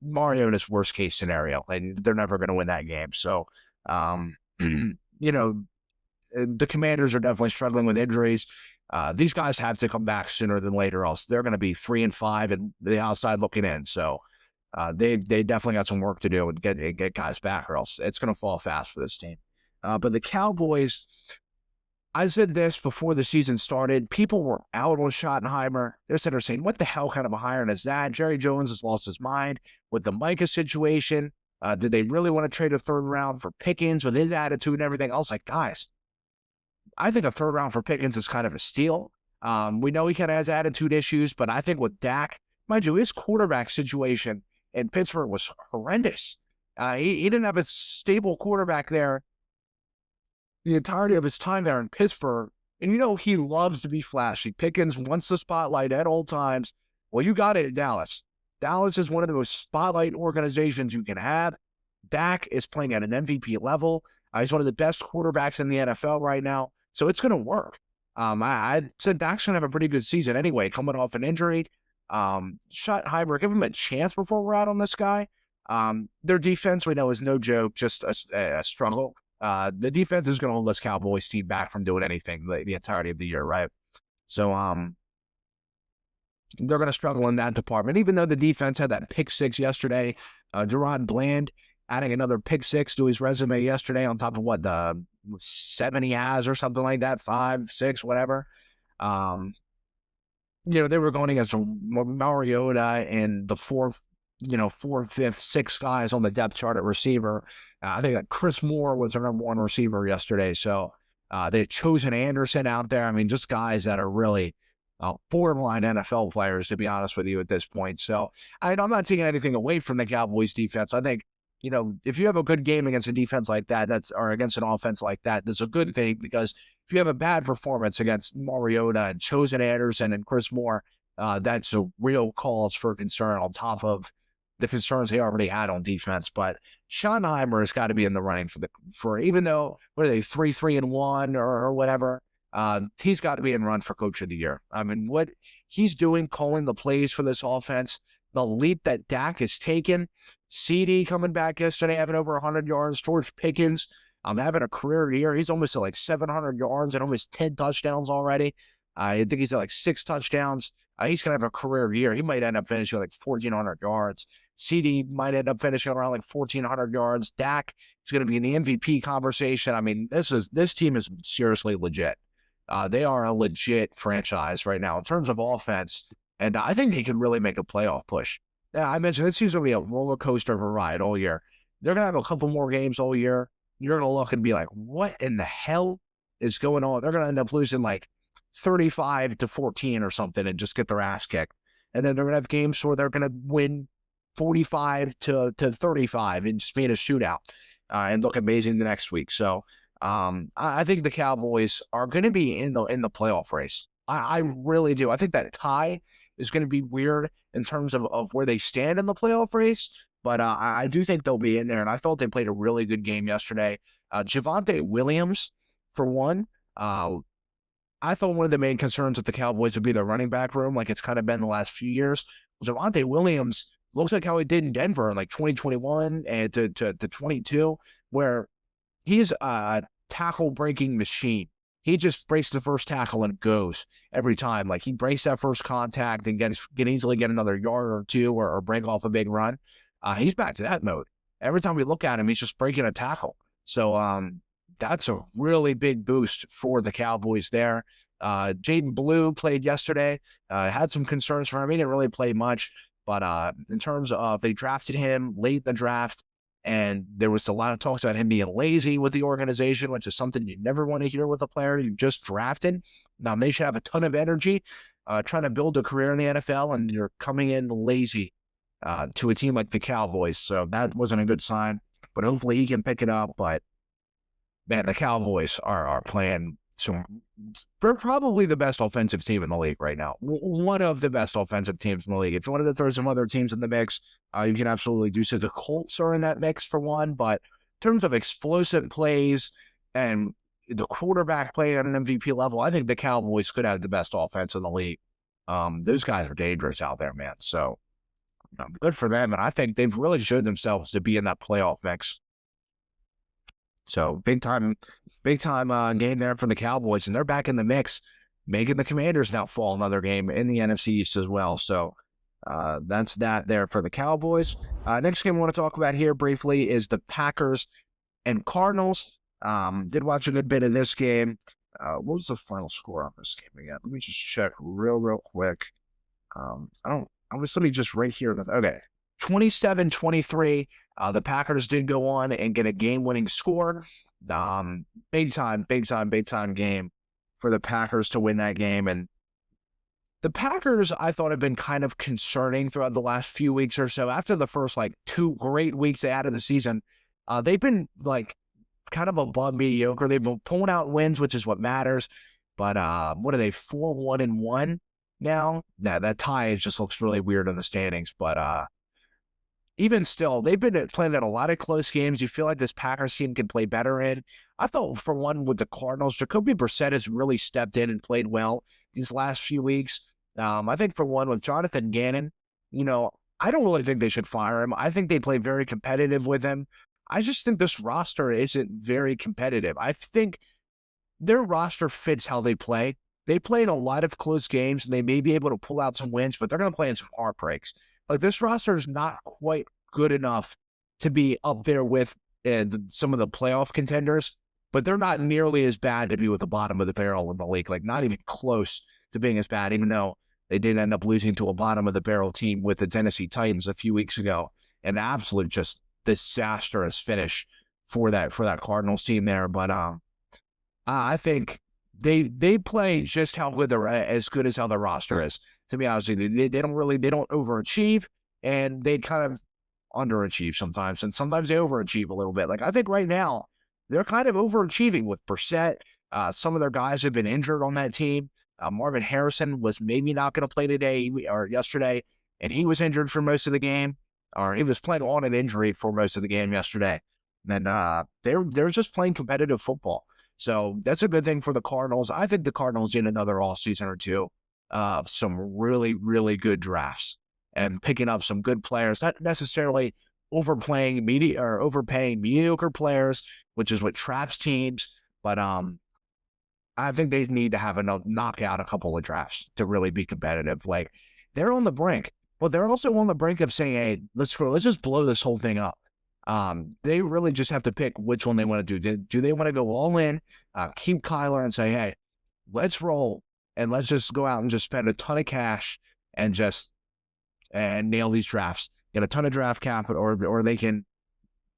Mariota's worst case scenario, and they're never going to win that game. So, the Commanders are definitely struggling with injuries. These guys have to come back sooner than later, else they're going to be 3-5 and the outside looking in. So they definitely got some work to do and get guys back, or else it's going to fall fast for this team. But the Cowboys, I said this before the season started. People were out on Schottenheimer. They're saying, what the hell kind of a hiring is that? Jerry Jones has lost his mind with the Micah situation. Did they really want to trade a third round for Pickens with his attitude and everything else? Like, guys, I think a third round for Pickens is kind of a steal. We know he kind of has attitude issues, but I think with Dak, mind you, his quarterback situation in Pittsburgh was horrendous. He didn't have a stable quarterback there the entirety of his time there in Pittsburgh. And he loves to be flashy. Pickens wants the spotlight at all times. Well, you got it in Dallas. Dallas is one of the most spotlight organizations you can have. Dak is playing at an MVP level. He's one of the best quarterbacks in the NFL right now. So it's going to work. I said Dak's going to have a pretty good season anyway, coming off an injury. Schottenheimer, give him a chance before we're out on this guy. Their defense, we know, is no joke, just a struggle. The defense is going to hold this Cowboys team back from doing anything the entirety of the year, right? So they're going to struggle in that department. Even though the defense had that pick six yesterday, Gerard Bland adding another pick six to his resume yesterday on top of what, the 7 he has or something like that, 5, 6, whatever. They were going against Mariota and the fourth, 5th, 6th guys on the depth chart at receiver. I think that Chris Moore was their number 1 receiver yesterday. So they had chosen Anderson out there. I mean, just guys that are really borderline NFL players, to be honest with you, at this point. So I'm not taking anything away from the Cowboys defense. I think, if you have a good game against a defense like that, or against an offense like that, that's a good thing, because if you have a bad performance against Mariota and Chosen Anderson and Chris Moore, that's a real cause for concern on top of the concerns they already had on defense. But Schottenheimer has got to be in the running for even though, what are they, 3-1 or whatever, he's got to be in run for Coach of the Year. I mean, what he's doing, calling the plays for this offense, the leap that Dak has taken, CD coming back yesterday, having over 100 yards, George Pickens having a career year. He's almost at like 700 yards and almost 10 touchdowns already. I think he's at like 6 touchdowns. He's going to have a career year. He might end up finishing like 1,400 yards. CD might end up finishing around like 1,400 yards. Dak is going to be in the MVP conversation. I mean, this team is seriously legit. They are a legit franchise right now in terms of offense, and I think they could really make a playoff push. Yeah, I mentioned this season will be a roller coaster of a ride all year. They're going to have a couple more games all year. You're going to look and be like, what in the hell is going on? They're going to end up losing like 35-14 or something and just get their ass kicked. And then they're going to have games where they're going to win 45-35 and just be in a shootout and look amazing the next week. So I think the Cowboys are going to be in the playoff race. I really do. I think that tie is going to be weird in terms of where they stand in the playoff race, but I do think they'll be in there, and I thought they played a really good game yesterday. Javonte Williams, for one, I thought one of the main concerns with the Cowboys would be their running back room, like it's kind of been the last few years. Javonte Williams looks like how he did in Denver in like 2021 and to 22, where he's a tackle-breaking machine. He just breaks the first tackle and goes every time. Like, he breaks that first contact and can easily get another yard or two or break off a big run. He's back to that mode. Every time we look at him, he's just breaking a tackle. So that's a really big boost for the Cowboys there. Jaden Blue played yesterday. Had some concerns for him. He didn't really play much. But in terms of, they drafted him late in the draft, and there was a lot of talks about him being lazy with the organization, which is something you never want to hear with a player you just drafted. Now, they should have a ton of energy trying to build a career in the NFL, and you're coming in lazy to a team like the Cowboys. So that wasn't a good sign, but hopefully he can pick it up. But, man, the Cowboys are playing they're probably the best offensive team in the league right now. One of the best offensive teams in the league. If you wanted to throw some other teams in the mix, you can absolutely do so. The Colts are in that mix for one, but in terms of explosive plays and the quarterback play at an MVP level, I think the Cowboys could have the best offense in the league. Those guys are dangerous out there, man. So good for them, and I think they've really showed themselves to be in that playoff mix. So big time game there for the Cowboys, and they're back in the mix, making the Commanders now fall another game in the NFC East as well. So that's that there for the Cowboys. Next game I want to talk about here briefly is the Packers and Cardinals. Did watch a good bit of this game. What was the final score on this game again? Let me just check real quick. Let me just right here. Okay. 27-23. The Packers did go on and get a game-winning score. Big time game for the Packers to win that game. And the Packers, I thought, have been kind of concerning throughout the last few weeks or so. After the first, 2 great weeks they had of the season, they've been, kind of above mediocre. They've been pulling out wins, which is what matters. But what are they, 4-1-1 now? That tie just looks really weird in the standings. But even still, they've been playing at a lot of close games. You feel like this Packers team can play better in. I thought for one with the Cardinals, Jacoby Brissett has really stepped in and played well these last few weeks. I think for one with Jonathan Gannon, I don't really think they should fire him. I think they play very competitive with him. I just think this roster isn't very competitive. I think their roster fits how they play. They play in a lot of close games, and they may be able to pull out some wins, but they're going to play in some heartbreaks. Like, this roster is not quite good enough to be up there with some of the playoff contenders, but they're not nearly as bad to be with the bottom of the barrel in the league. Like, not even close to being as bad, even though they did end up losing to a bottom of the barrel team with the Tennessee Titans a few weeks ago. An absolute just disastrous finish for that Cardinals team there. But I think they play just how good they're as good as how the roster is. To be honest with you, they don't overachieve, and they kind of underachieve sometimes, and sometimes they overachieve a little bit. Like, I think right now they're kind of overachieving with Brissett. Some of their guys have been injured on that team. Marvin Harrison was maybe not going to play today or yesterday, and he was injured for most of the game, or he was playing on an injury for most of the game yesterday. And they're just playing competitive football. So that's a good thing for the Cardinals. I think the Cardinals need another offseason or two of some really, really good drafts and picking up some good players, not necessarily overpaying mediocre players, which is what traps teams. But I think they need to have knock out a couple of drafts to really be competitive. Like, they're on the brink, but they're also on the brink of saying, hey, let's just blow this whole thing up. They really just have to pick which one they want to do. Do they want to go all in, keep Kyler and say, hey, let's roll, and let's just go out and just spend a ton of cash and just nail these drafts, get a ton of draft capital, or they can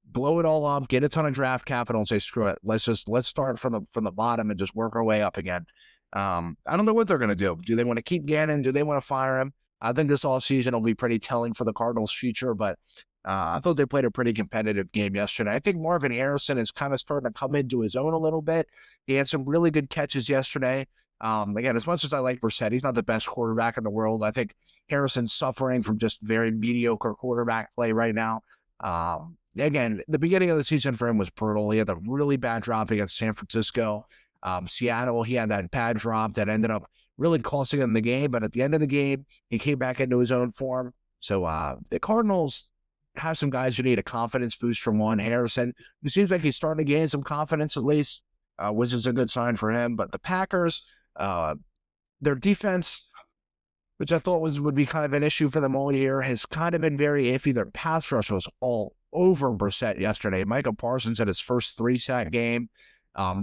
blow it all up, get a ton of draft capital, and say, screw it, let's start from the bottom and just work our way up again. I don't know what they're going to do. Do they want to keep Gannon? Do they want to fire him? I think this offseason will be pretty telling for the Cardinals' future, but I thought they played a pretty competitive game yesterday. I think Marvin Harrison is kind of starting to come into his own a little bit. He had some really good catches yesterday. Again, as much as I like Brissett, he's not the best quarterback in the world. I think Harrison's suffering from just very mediocre quarterback play right now. Again, the beginning of the season for him was brutal. He had a really bad drop against San Francisco. Seattle, he had that bad drop that ended up really costing him the game. But at the end of the game, he came back into his own form. So the Cardinals have some guys who need a confidence boost from one. Harrison, who seems like he's starting to gain some confidence at least, which is a good sign for him. But the Packers, their defense, which I thought would be kind of an issue for them all year, has kind of been very iffy. Their pass rush was all over Brissett yesterday. Micah Parsons had his first 3-sack game.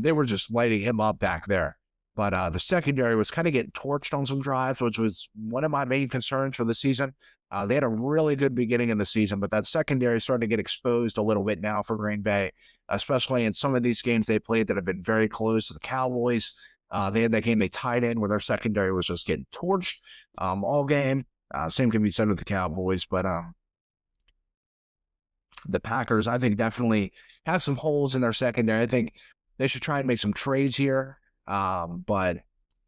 They were just lighting him up back there. But the secondary was kind of getting torched on some drives, which was one of my main concerns for the season. They had a really good beginning of the season, but that secondary is starting to get exposed a little bit now for Green Bay, especially in some of these games they played that have been very close to the Cowboys. They had that game they tied in where their secondary was just getting torched all game. Same can be said with the Cowboys, but the Packers, I think, definitely have some holes in their secondary. I think they should try and make some trades here. But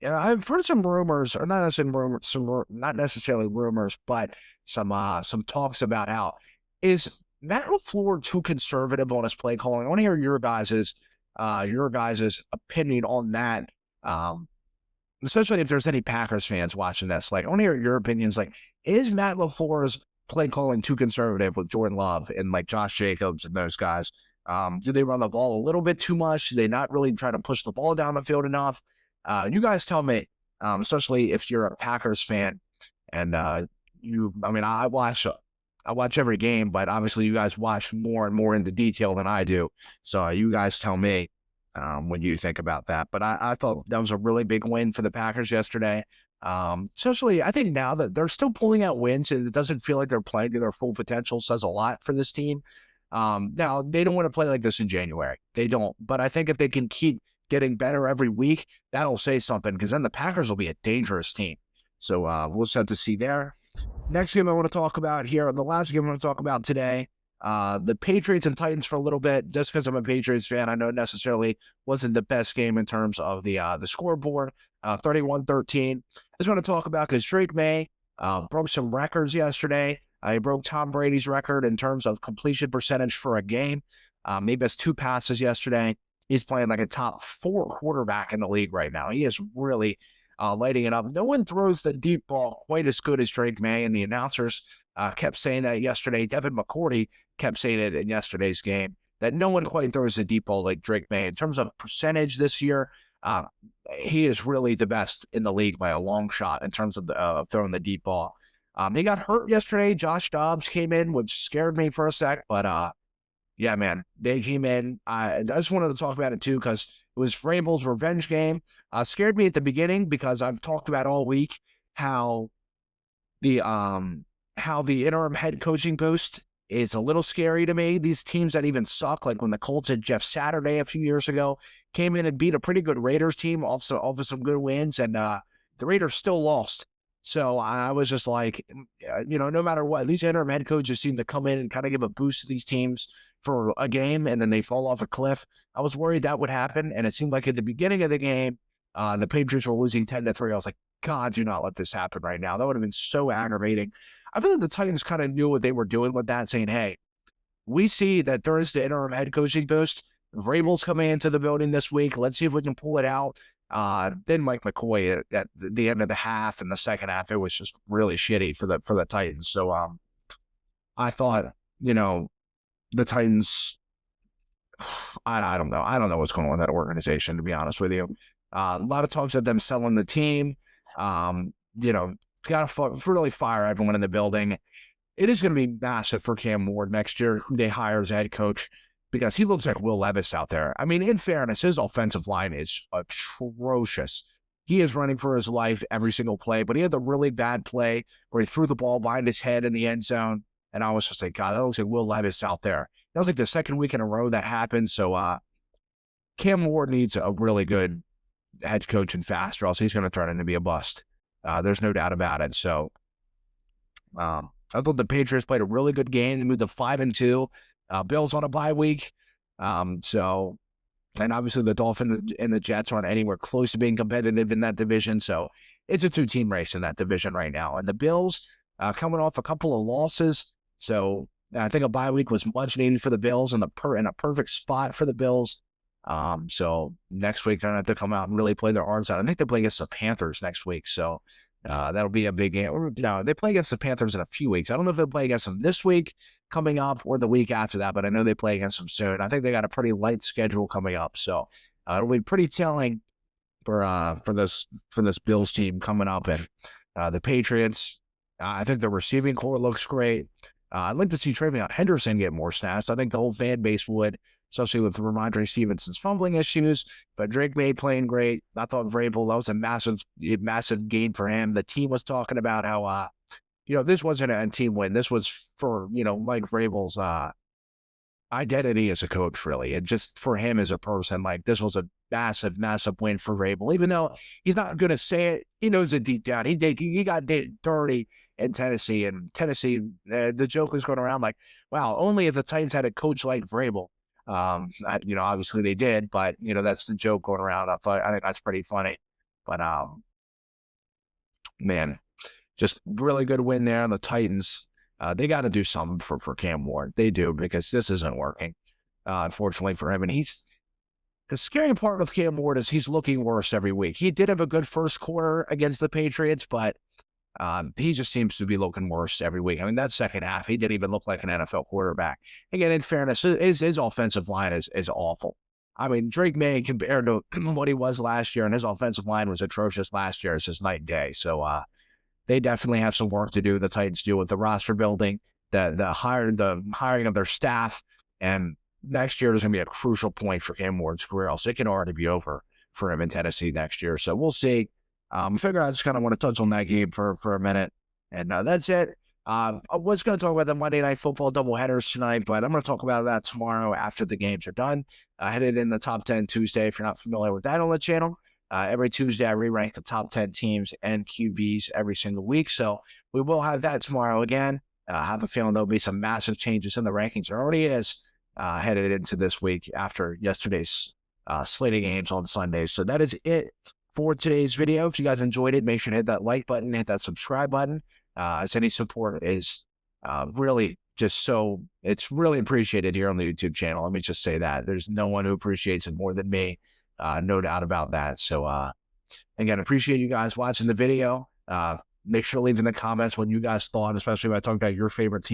I've heard some rumors, or not necessarily rumors, but some talks about how is Matt LaFleur too conservative on his play calling. I want to hear your guys' opinion on that. Especially if there's any Packers fans watching this. Like, I want to hear your opinions. Like, is Matt LaFleur's play calling too conservative with Jordan Love and like Josh Jacobs and those guys? Do they run the ball a little bit too much? Do they not really try to push the ball down the field enough? You guys tell me, especially if you're a Packers fan and I watch every game, but obviously you guys watch more and more into detail than I do. So you guys tell me when you think about that. But I thought that was a really big win for the Packers yesterday. Especially, I think now that they're still pulling out wins and it doesn't feel like they're playing to their full potential says a lot for this team. Now, they don't want to play like this in January. They don't. But I think if they can keep getting better every week, that'll say something, because then the Packers will be a dangerous team. So we'll just have to see there. Next game I want to talk about here, the last game I want to talk about today, the Patriots and Titans for a little bit. Just because I'm a Patriots fan, I know it necessarily wasn't the best game in terms of the scoreboard, 31-13. I just want to talk about because Drake May broke some records yesterday. He broke Tom Brady's record in terms of completion percentage for a game. He missed 2 passes yesterday. He's playing like a top 4 quarterback in the league right now. He is really lighting it up. No one throws the deep ball quite as good as Drake May, and the announcers kept saying that yesterday. Devin McCourty kept saying it in yesterday's game, that no one quite throws the deep ball like Drake May. In terms of percentage this year, he is really the best in the league by a long shot in terms of throwing the deep ball. He got hurt yesterday. Josh Dobbs came in, which scared me for a sec, but yeah, man, they came in. I just wanted to talk about it too because it was Vrabel's revenge game. Scared me at the beginning because I've talked about all week how the interim head coaching boost is a little scary to me. These teams that even suck, like when the Colts had Jeff Saturday a few years ago, came in and beat a pretty good Raiders team, also off some good wins, and the Raiders still lost. So I was just like, no matter what, these interim head coaches seem to come in and kind of give a boost to these teams for a game, and then they fall off a cliff. I was worried that would happen, and it seemed like at the beginning of the game, the Patriots were losing 10-3. I was like, God, do not let this happen right now. That would have been so aggravating. I feel like the Titans kind of knew what they were doing with that, saying, hey, we see that there is the interim head coaching boost. Vrabel's coming into the building this week. Let's see if we can pull it out. Then Mike McCoy at the end of the half and the second half, it was just really shitty for the Titans. So I thought, the Titans, I don't know. I don't know what's going on with that organization, to be honest with you. A lot of talks of them selling the team. Got to really fire everyone in the building. It is going to be massive for Cam Ward next year, who they hire as head coach, because he looks like Will Levis out there. I mean, in fairness, his offensive line is atrocious. He is running for his life every single play, but he had the really bad play where he threw the ball behind his head in the end zone. And I was just like, God, that looks like Will Levis out there. That was like the second week in a row that happened. So Cam Ward needs a really good head coach and fast, or else he's going to turn into be a bust. There's no doubt about it. So I thought the Patriots played a really good game. They moved to 5-2. Bills on a bye week. And obviously the Dolphins and the Jets aren't anywhere close to being competitive in that division. So it's a 2-team race in that division right now. And the Bills coming off a couple of losses. So I think a bye week was much needed for the Bills and in a perfect spot for the Bills. So next week they're going to have to come out and really play their arms out. I think they play against the Panthers next week. So that'll be a big game. No, they play against the Panthers in a few weeks. I don't know if they'll play against them this week coming up or the week after that, but I know they play against them soon. I think they got a pretty light schedule coming up. So it'll be pretty telling for this Bills team coming up. And the Patriots, I think the receiving core looks great. I'd like to see Travion Henderson get more snaps. I think the whole fan base would, especially with Ramondre Stevenson's fumbling issues. But Drake May playing great. I thought Vrabel, that was a massive gain for him. The team was talking about how, this wasn't a team win. This was for, Mike Vrabel's identity as a coach, really. And just for him as a person, like this was a massive, massive win for Vrabel. Even though he's not going to say it, he knows it deep down. He got dirty in Tennessee. And Tennessee, the joke was going around like, wow, only if the Titans had a coach like Vrabel. Obviously they did, but that's the joke going around. I think that's pretty funny. But man, just really good win there on the Titans. They got to do something for Cam Ward. They do, because this isn't working, unfortunately for him. And the scary part with Cam Ward is he's looking worse every week. He did have a good first quarter against the Patriots, but he just seems to be looking worse every week. I mean, that second half, he didn't even look like an NFL quarterback. Again, in fairness, his offensive line is awful. I mean, Drake May, compared to what he was last year, and his offensive line was atrocious last year, it's just night and day. So they definitely have some work to do, the Titans do, with the roster building, the hiring of their staff, and next year is going to be a crucial point for Cam Ward's career, else it can already be over for him in Tennessee next year. So we'll see. I figure I just kind of want to touch on that game for a minute. And that's it. I was going to talk about the Monday Night Football doubleheaders tonight, but I'm going to talk about that tomorrow after the games are done. Headed in the Top 10 Tuesday, if you're not familiar with that on the channel. Every Tuesday, I re-rank the top 10 teams and QBs every single week. So we will have that tomorrow again. I have a feeling there'll be some massive changes in the rankings. There already is headed into this week after yesterday's slate of games on Sundays. So that is it for today's video. If you guys enjoyed it, make sure to hit that like button, hit that subscribe button, as any support is really just so it's really appreciated here on the YouTube channel. Let me just say that there's no one who appreciates it more than me. No doubt about that. So again, appreciate you guys watching the video. Make sure to leave in the comments what you guys thought, especially if I talked about your favorite team.